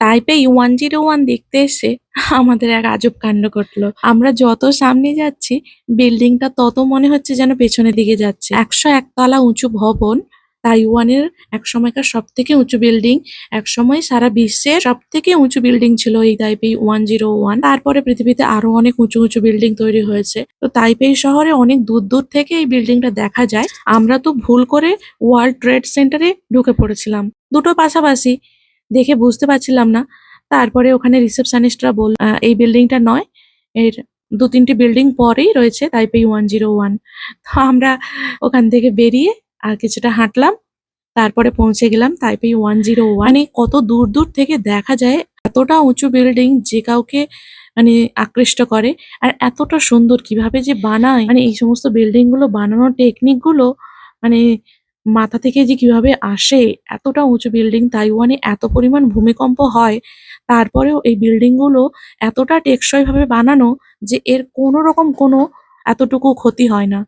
Taipei 101 দেখতে এসে আমাদের এক আজব কাণ্ড ঘটলো। আমরা যত সামনে যাচ্ছি বিল্ডিংটা তত মনে হচ্ছে যেন পেছনের দিকে যাচ্ছে। ১০১ তলা উঁচু ভবন। তাইওয়ানের একসময়কার সবথেকে উঁচু বিল্ডিং। একসময় সারা বিশ্বের সবথেকে উঁচু বিল্ডিং ছিল এই তাইপেই 101। তারপরে পৃথিবীতে আরো অনেক উঁচু, উঁচু বিল্ডিং তৈরি হয়েছে। তো তাইপেই শহরে অনেক দূর, দূর থেকে এই বিল্ডিংটা দেখা যায়। আমরা তো ভুল করে ওয়ার্ল্ড ট্রেড সেন্টারে ঢুকে পড়েছিলাম। দুটো পাশাপাশি। দেখে বুঝতে পারছিলাম না। তারপরে ওখানে রিসেপশনিস্টরা এই বিল্ডিংটা নয়, এর ২-৩ টি বিল্ডিং পরেই রয়েছে তাইপেই 101। তো আমরা ওখান থেকে বেরিয়ে আর কিছুটা হাঁটলাম। তারপরে পৌঁছে গেলাম তাইপেই 101। মানে কত দূর, দূর থেকে দেখা যায় এতটা উঁচু বিল্ডিং যে কাউকে মানে আকৃষ্ট করে। আর এতটা সুন্দর কিভাবে যে বানায়, মানে এই সমস্ত বিল্ডিং গুলো বানানোর টেকনিক গুলো মানে মাথা থেকে যে কিভাবে আসে। এতটা উঁচু বিল্ডিং, তাইওয়ানে এত পরিমাণ ভূমিকম্প হয়, তারপরেও এই বিল্ডিং গুলো এতটা টেকসই ভাবে বানানো যে এর কোনো রকম কোনো এতটুকু ক্ষতি হয় না।